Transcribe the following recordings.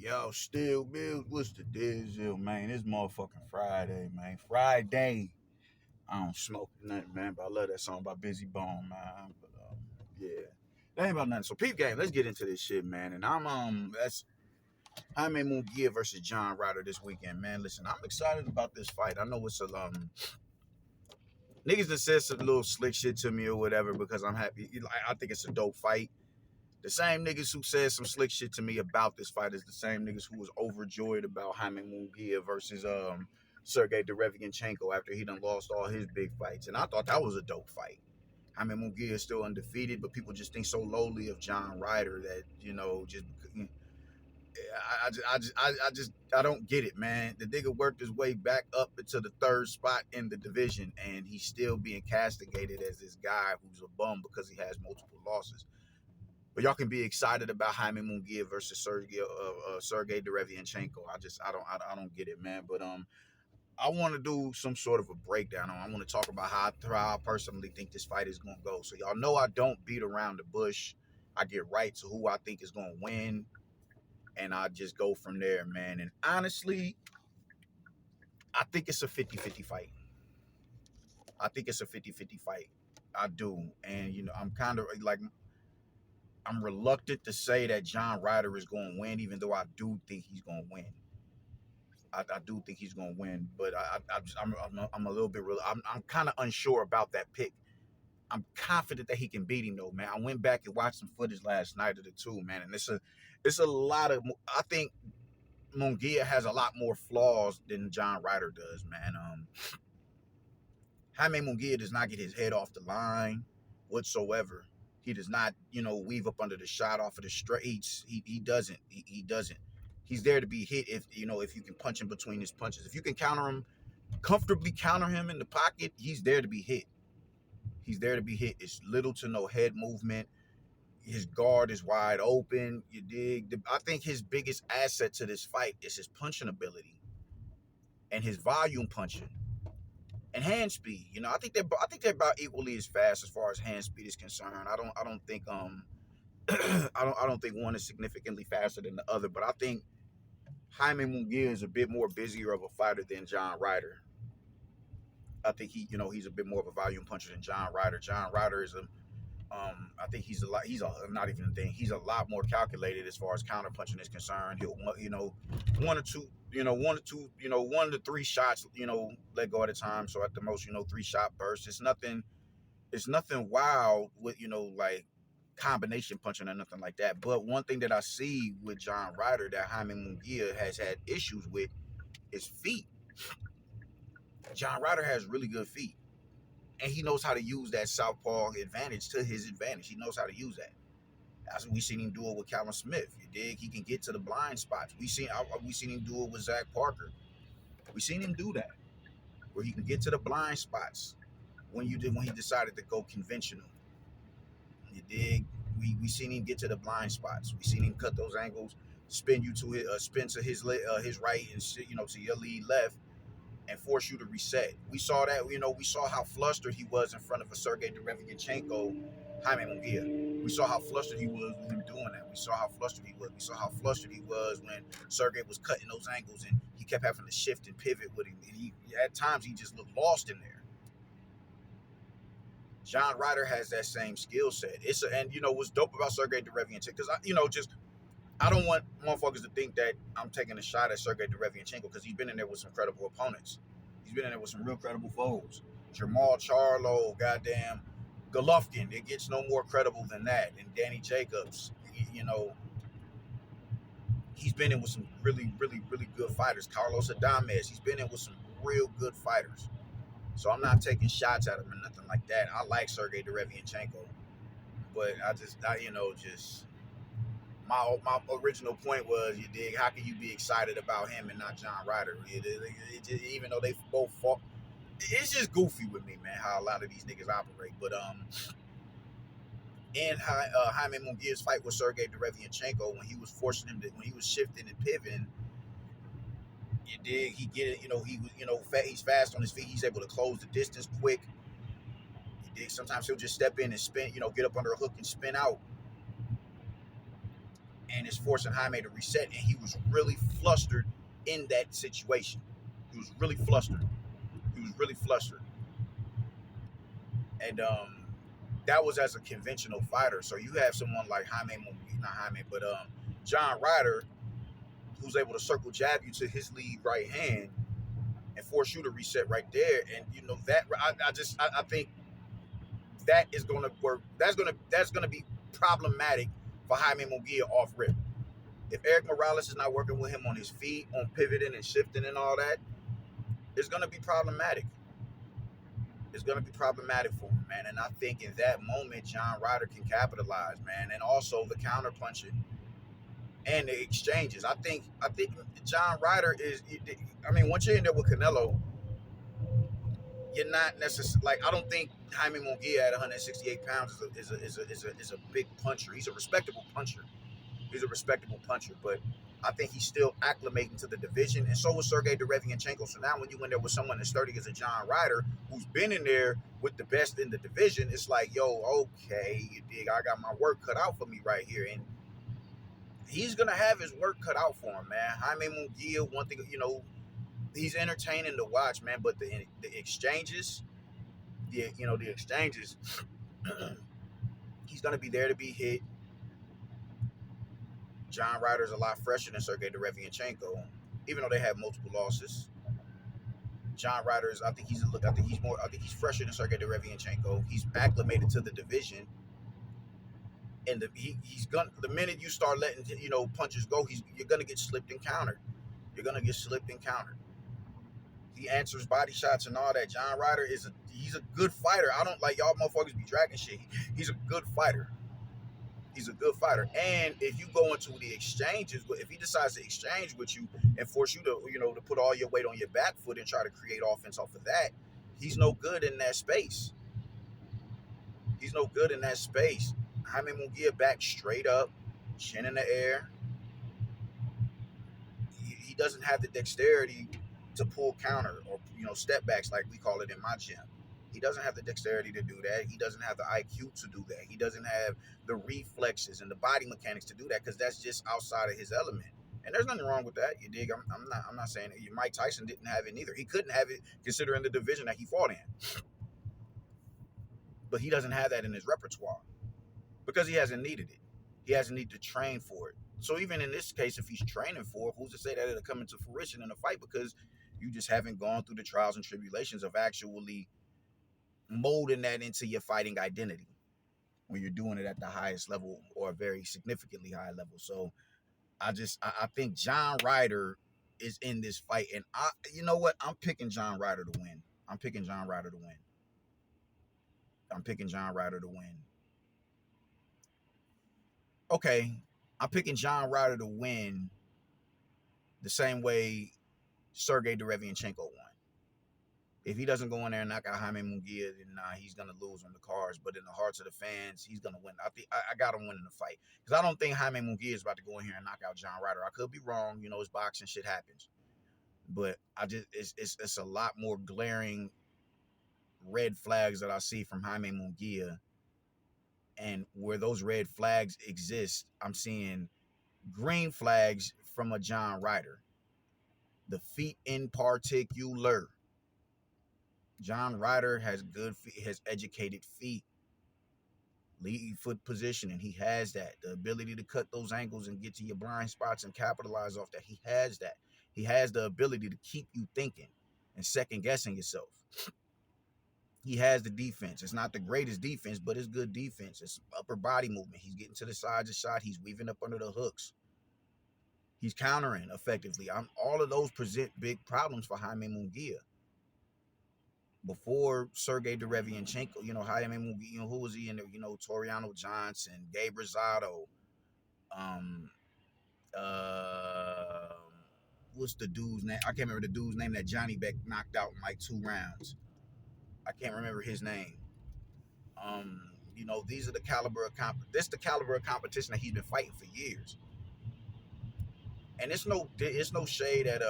Yo, still, Bill, what's the deal, man? It's motherfucking Friday, man. Friday. I don't smoke nothing, man, but I love that song by Busy Bone, man. But yeah, that ain't about nothing. So, peep game, let's get into this shit, man. And that's Jaime Munguia versus John Ryder this weekend, man. Listen, I'm excited about this fight. I know it's a niggas that said some little slick shit to me or whatever because I'm happy. I think it's a dope fight. The same niggas who said some slick shit to me about this fight is the same niggas who was overjoyed about Jaime Munguia versus Sergey Derevianchenko after he done lost all his big fights. And I thought that was a dope fight. Jaime Munguia is still undefeated, but people just think so lowly of John Ryder that, just I don't get it, man. The nigga worked his way back up into the third spot in the division, and he's still being castigated as this guy who's a bum because he has multiple losses. But y'all can be excited about Jaime Munguia versus Sergey Derevianchenko. I don't get it, man. But I want to do some sort of a breakdown. I want to talk about how I personally think this fight is going to go. So y'all know I don't beat around the bush. I get right to who I think is going to win, and I just go from there, man. And honestly, I think it's a 50-50 fight. I think it's a 50-50 fight. I do. And, I'm kind of like, I'm reluctant to say that John Ryder is going to win, even though I do think he's going to win. I do think he's going to win, but I'm a little bit I'm kind of unsure about that pick. I'm confident that he can beat him though, man. I went back and watched some footage last night of the two, man, and it's a lot of. I think Munguia has a lot more flaws than John Ryder does, man. Jaime Munguia does not get his head off the line whatsoever. He does not, weave up under the shot off of the straights. He doesn't. He doesn't. He's there to be hit if you can punch him between his punches. If you can comfortably counter him in the pocket, he's there to be hit. He's there to be hit. It's little to no head movement. His guard is wide open. You dig? I think his biggest asset to this fight is his punching ability and his volume punching and hand speed. I think they're about equally as fast as far as hand speed is concerned. I don't think I don't think one is significantly faster than the other, but I think Jaime Munguia is a bit more busier of a fighter than John Ryder. I think he's a bit more of a volume puncher than John Ryder. John Ryder is I think not even a thing. He's a lot more calculated as far as counter punching is concerned. He'll, one to three shots, let go at a time. So at the most, 3-shot bursts. It's nothing wild with, like combination punching or nothing like that. But one thing that I see with John Ryder that Jaime Munguia has had issues with is feet. John Ryder has really good feet. And he knows how to use that southpaw advantage to his advantage. He knows how to use that. That's what we seen him do it with Callum Smith. You dig? He can get to the blind spots. We seen him do it with Zach Parker. We seen him do that, where he can get to the blind spots when he decided to go conventional. You dig? We seen him get to the blind spots. We seen him cut those angles, spin to his right and to your lead left, and force you to reset. We saw that. We saw how flustered he was in front of a Sergey Derevianchenko, Jaime Munguia. We saw how flustered he was with him doing that. We saw how flustered he was. We saw how flustered he was when Sergey was cutting those angles and he kept having to shift and pivot with him. And at times he just looked lost in there. John Ryder has that same skill set. What's dope about Sergey Derevianchenko, because I don't want motherfuckers to think that I'm taking a shot at Sergey Derevianchenko because he's been in there with some credible opponents. He's been in there with some real credible foes. Jamal Charlo, goddamn Golovkin. It gets no more credible than that. And Danny Jacobs, he's been in with some really, really, really good fighters. Carlos Adames, he's been in with some real good fighters. So I'm not taking shots at him or nothing like that. I like Sergey Derevianchenko. But my original point was, you dig, how can you be excited about him and not John Ryder? Even though they both fought, it's just goofy with me, man, how a lot of these niggas operate. But in Jaime Munguia's fight with Sergey Derevianchenko, when he was when he was shifting and pivoting, you dig, he get it, he's fast on his feet. He's able to close the distance quick. You dig, sometimes he'll just step in and spin, get up under a hook and spin out. and it's forcing Jaime to reset. And he was really flustered in that situation. He was really flustered. He was really flustered, and that was as a conventional fighter. So you have someone like not Jaime, but John Ryder, who's able to circle jab you to his lead right hand and force you to reset right there. And you know that I think that is going to work. That's going to be problematic for Jaime Munguia off rip. If Eric Morales is not working with him on his feet, on pivoting and shifting and all that, it's going to be problematic. It's going to be problematic for him, man. And I think in that moment, John Ryder can capitalize, man. And also the counter punching and the exchanges. I think John Ryder is. I mean, once you're in there with Canelo, you're not necessarily like. I don't think Jaime Munguia at 168 pounds is a big puncher. He's a respectable puncher. He's a respectable puncher, but I think he's still acclimating to the division, and so was Sergey Derevianchenko. So now when you in there with someone as sturdy as a John Ryder, who's been in there with the best in the division, it's like, yo, okay, you dig, I got my work cut out for me right here. And he's going to have his work cut out for him, man. Jaime Munguia, one thing, he's entertaining to watch, man, but the exchanges, the exchanges, he's going to be there to be hit. John Ryder's a lot fresher than Sergey Derevianchenko, even though they have multiple losses. John Ryder's, I think he's fresher than Sergey Derevianchenko. He's acclimated to the division, and the minute you start letting punches go, you're gonna get slipped and countered. You're gonna get slipped and countered. He answers body shots and all that. John Ryder he's a good fighter. I don't like y'all motherfuckers be dragging shit. He's a good fighter. He's a good fighter. And if you go into the exchanges, if he decides to exchange with you and force you to, to put all your weight on your back foot and try to create offense off of that, he's no good in that space. He's no good in that space. Jaime Munguia back straight up, chin in the air. He doesn't have the dexterity to pull counter or, step backs like we call it in my gym. He doesn't have the dexterity to do that. He doesn't have the IQ to do that. He doesn't have the reflexes and the body mechanics to do that because that's just outside of his element. And there's nothing wrong with that. You dig? I'm not saying that. Mike Tyson didn't have it neither. He couldn't have it considering the division that he fought in. But he doesn't have that in his repertoire because he hasn't needed it. He hasn't needed to train for it. So even in this case, if he's training for it, who's to say that it'll come into fruition in a fight because you just haven't gone through the trials and tribulations of actually molding that into your fighting identity when you're doing it at the highest level or a very significantly high level. So I think John Ryder is in this fight, and you know what? I'm picking John Ryder to win. I'm picking John Ryder to win. Okay, I'm picking John Ryder to win the same way Sergey Derevianchenko won. If he doesn't go in there and knock out Jaime Munguia, then he's going to lose on the cards. But in the hearts of the fans, he's going to win. I think I got him winning the fight. Because I don't think Jaime Munguia is about to go in here and knock out John Ryder. I could be wrong. It's boxing. Shit happens. But it's a lot more glaring red flags that I see from Jaime Munguia. And where those red flags exist, I'm seeing green flags from a John Ryder. The feet in particular. John Ryder has good feet, has educated feet, lead foot positioning. He has that. The ability to cut those angles and get to your blind spots and capitalize off that. He has that. He has the ability to keep you thinking and second guessing yourself. He has the defense. It's not the greatest defense, but it's good defense. It's upper body movement. He's getting to the sides of shot. He's weaving up under the hooks. He's countering effectively. All of those present big problems for Jaime Munguia. Before Sergey Derevianchenko, Jaime Munguia, who was he in there? Toriano Johnson, Gabe Rosado, what's the dude's name? I can't remember the dude's name that Johnny Beck knocked out in like 2 rounds. I can't remember his name. These are the caliber of the caliber of competition that he's been fighting for years. And it's no shade at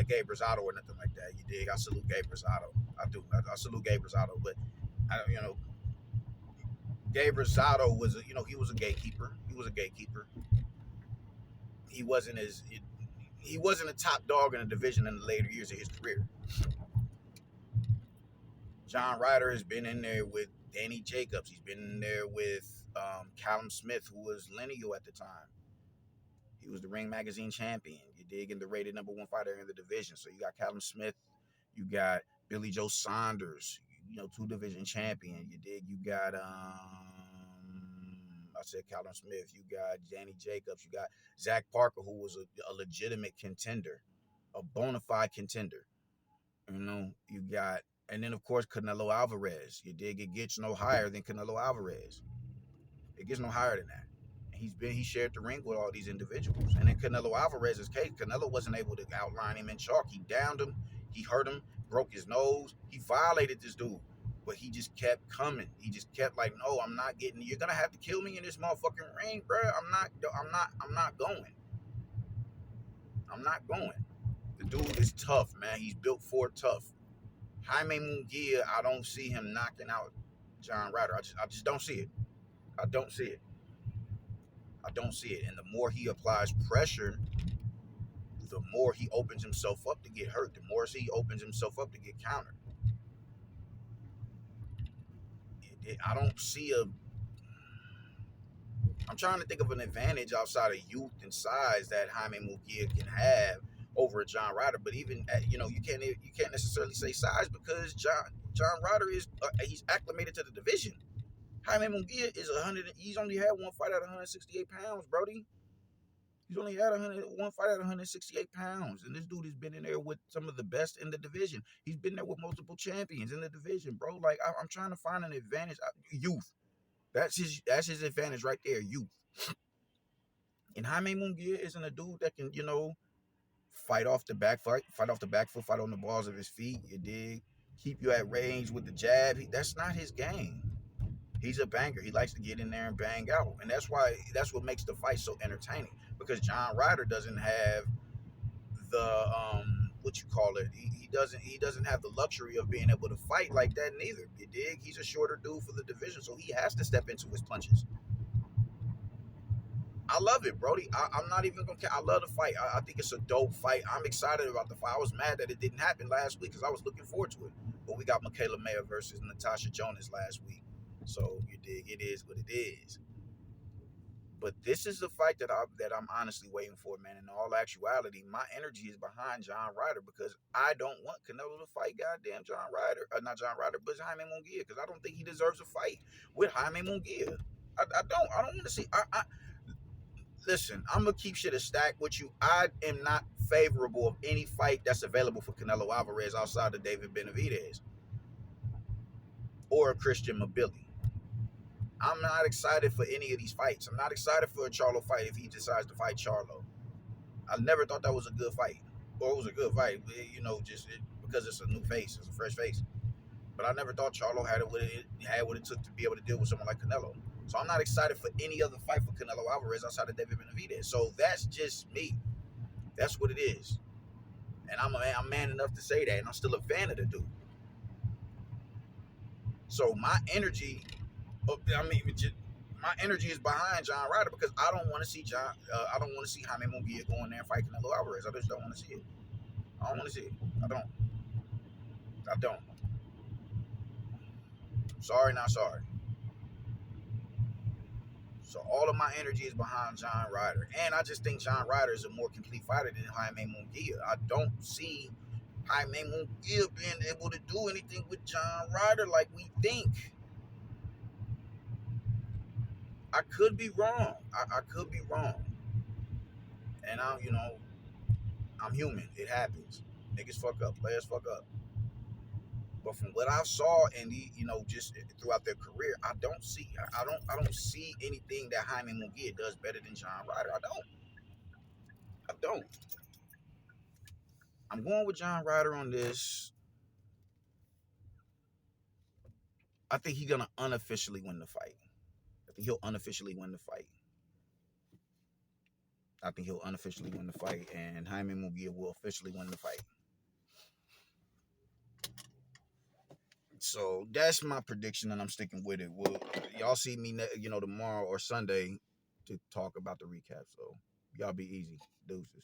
Gabe Rosado or nothing like that. You dig? I salute Gabe Rosado. I do. I salute Gabe Rosado. But Gabe Rosado was he was a gatekeeper. He was a gatekeeper. he wasn't as he wasn't a top dog in the division in the later years of his career. John Ryder has been in there with Danny Jacobs. He's been in there with Callum Smith, who was lineal at the time. He was the Ring Magazine champion. You dig, and the rated #1 fighter in the division. So you got Callum Smith, you got Billy Joe Saunders, you know, 2 division champion. You dig, you got I said Callum Smith. You got Danny Jacobs. You got Zach Parker, who was a legitimate contender, a bona fide contender. You know, you got, and then of course Canelo Alvarez. You dig, it gets no higher than Canelo Alvarez. It gets no higher than that. He shared the ring with all these individuals. And in Canelo Alvarez's case, Canelo wasn't able to outline him in chalk. He downed him, he hurt him, broke his nose, he violated this dude. But he just kept coming. He just kept like, no, I'm not getting. You're gonna have to kill me in this motherfucking ring, bro. I'm not going. I'm not going. The dude is tough, man. He's built for tough. Jaime Munguia, I don't see him knocking out John Ryder. I just don't see it. I don't see it. I don't see it. And the more he applies pressure, the more he opens himself up to get hurt. The more he opens himself up to get countered. I don't see a. I'm trying to think of an advantage outside of youth and size that Jaime Munguia can have over John Ryder. But even you can't necessarily say size because John Ryder is he's acclimated to the division. Jaime Munguia is 100. He's only had one fight at 168 pounds, Brody. He's only had one fight at 168 pounds. And this dude has been in there with some of the best in the division. He's been there with multiple champions in the division, bro. Like, I'm trying to find an advantage. Youth. That's his advantage right there, youth. And Jaime Munguia isn't a dude that can, fight off the back foot, fight on the balls of his feet, you dig? Keep you at range with the jab. That's not his game. He's a banger. He likes to get in there and bang out. And that's what makes the fight so entertaining. Because John Ryder doesn't have the he doesn't have the luxury of being able to fight like that neither. You dig? He's a shorter dude for the division, so he has to step into his punches. I love it, Brody. I'm not even gonna care. I love the fight. I think it's a dope fight. I'm excited about the fight. I was mad that it didn't happen last week because I was looking forward to it. But we got Michaela Mayer versus Natasha Jonas last week. So you dig, it is what it is. But this is the fight that I'm honestly waiting for, man. In all actuality, my energy is behind John Ryder because I don't want Canelo to fight goddamn John Ryder. Not John Ryder, but Jaime Munguia, because I don't think he deserves a fight with Jaime Munguia. I don't want to see. Listen, I'm gonna keep shit a stack with you. I am not favorable of any fight that's available for Canelo Alvarez outside of David Benavidez or Christian Mobility. I'm not excited for any of these fights. I'm not excited for a Charlo fight if he decides to fight Charlo. I never thought that was a good fight. Or it was a good fight, because it's a new face, it's a fresh face. But I never thought Charlo had what it took to be able to deal with someone like Canelo. So I'm not excited for any other fight for Canelo Alvarez outside of David Benavidez. So that's just me. That's what it is. And I'm man enough to say that, and I'm still a fan of the dude. So my energy is behind John Ryder because I don't want to see Jaime Munguia go in there and fight Canelo Alvarez. I just don't want to see it. I don't want to see it. I don't. Sorry, not sorry. So all of my energy is behind John Ryder. And I just think John Ryder is a more complete fighter than Jaime Munguia. I don't see Jaime Munguia being able to do anything with John Ryder like we think. I could be wrong. I could be wrong. And I'm human. It happens. Niggas fuck up. Players fuck up. But from what I saw and just throughout their career, I don't see anything that Jaime Munguia does better than John Ryder. I don't. I'm going with John Ryder on this. I think he's gonna unofficially win the fight. I think he'll unofficially win the fight. And Jaime Munguia will officially win the fight. So that's my prediction, and I'm sticking with it. Well, y'all see me, tomorrow or Sunday to talk about the recap. So Y'all be easy. Deuces.